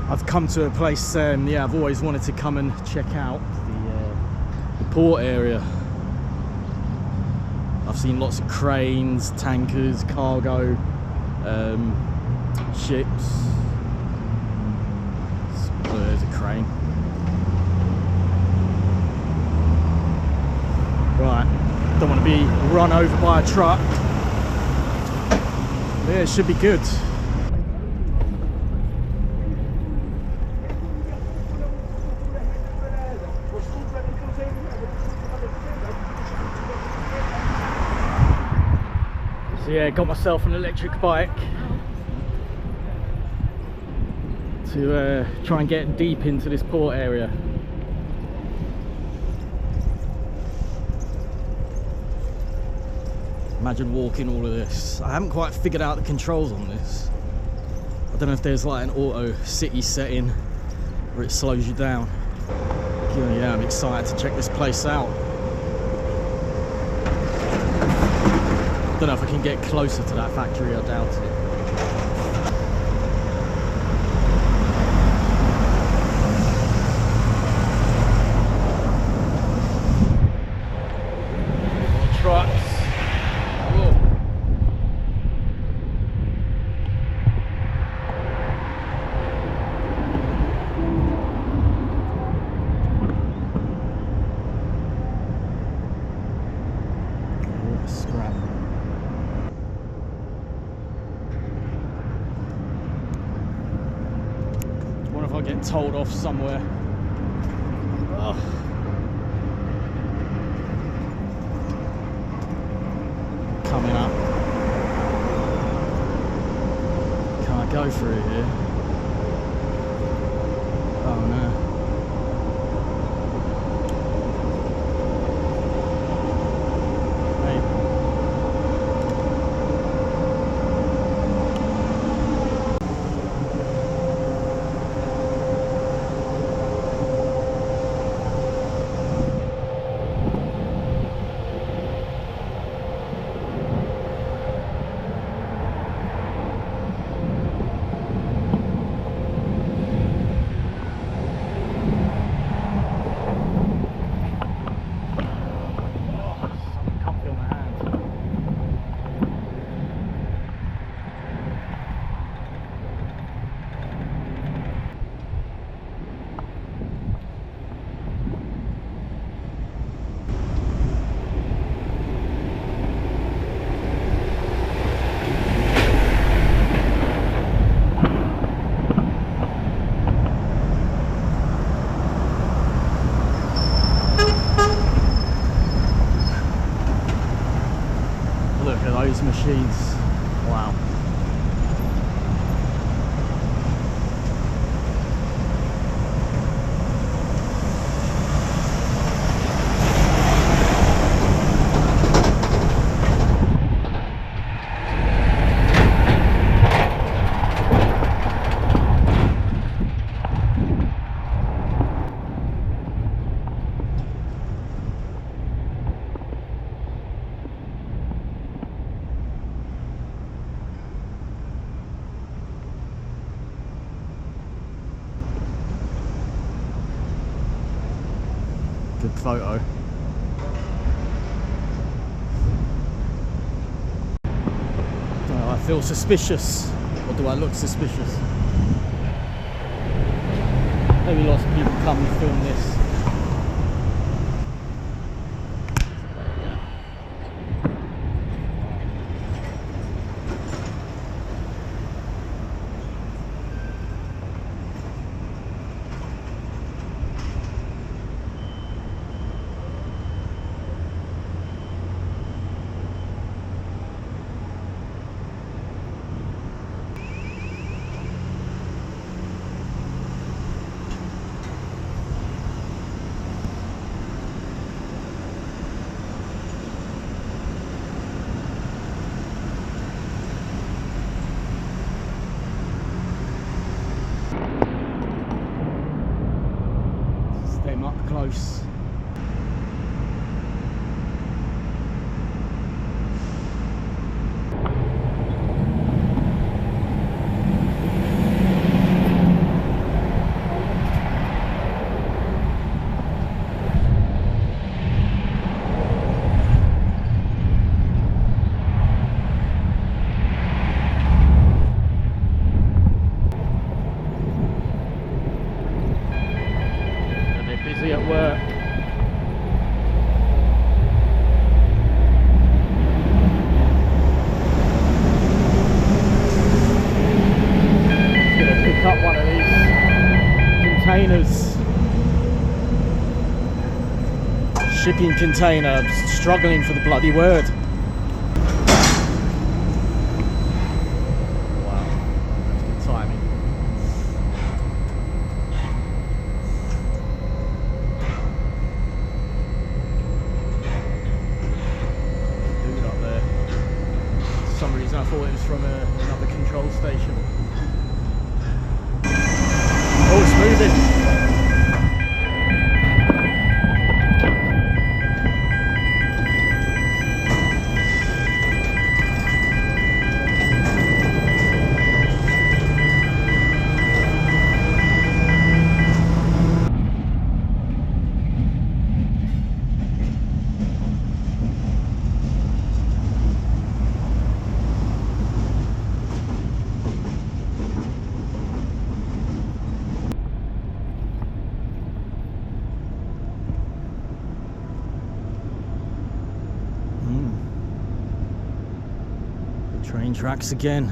I've come to a place, yeah, I've always wanted to come and check out the port area. I've seen lots of cranes, tankers, cargo, ships. Oh, there's a crane. Right, don't want to be run over by a truck. Yeah, it should be good. So yeah, got myself an electric bike to try and get deep into this port area. Imagine walking all of this. I haven't quite figured out the controls on this. I don't know if there's like an auto city setting where it slows you down. Yeah, I'm excited to check this place out. Don't know if I can get closer to that factory, I doubt it. Trucks. Scrap. What if I get told off somewhere? Oh. Coming up. Can I go through here? Oh no. Look at those machines. Wow. Good photo. Oh, I feel suspicious. Or do I look suspicious? Maybe lots of people come and film this. Close. up one of these containers. Shipping container, struggling for the bloody word. Wow, that's good timing. Dude up there. For some reason I thought it was from another control station. Oh, it's moving. Train tracks again.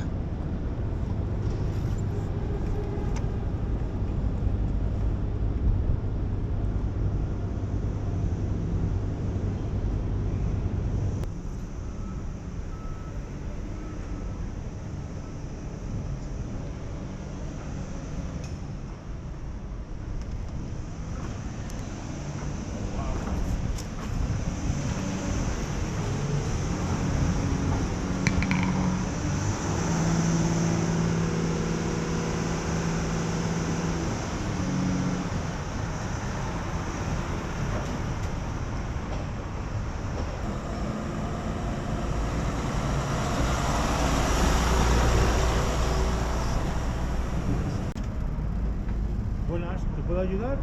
Buenas, ¿te puedo ayudar?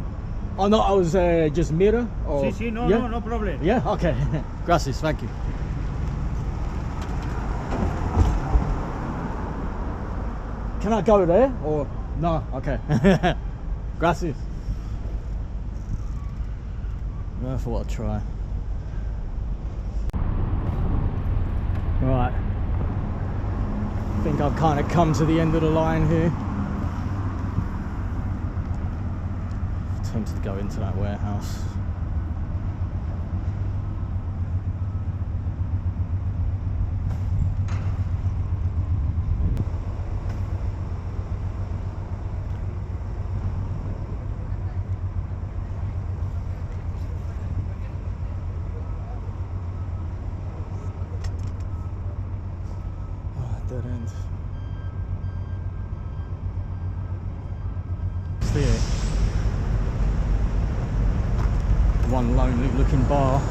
Oh no, I was just mirror. Or... Sí, sí, no, yeah? no problem. Yeah, okay. Gracias, thank you. Can I go there or no? Okay. Gracias. I thought I'd try. Right. I think I've kind of come to the end of the line here. Tempted to go into that warehouse. Dead end. See it. One lonely looking bar.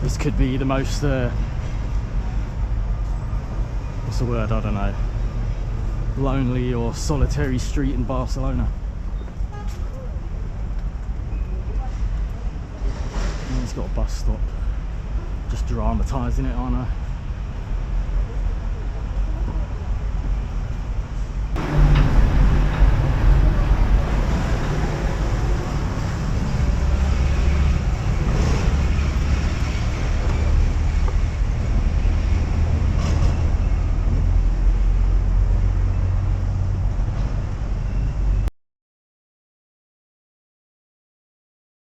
This could be the most, what's the word, I don't know, lonely or solitary street in Barcelona. And it's got a bus stop, just dramatising it, aren't I?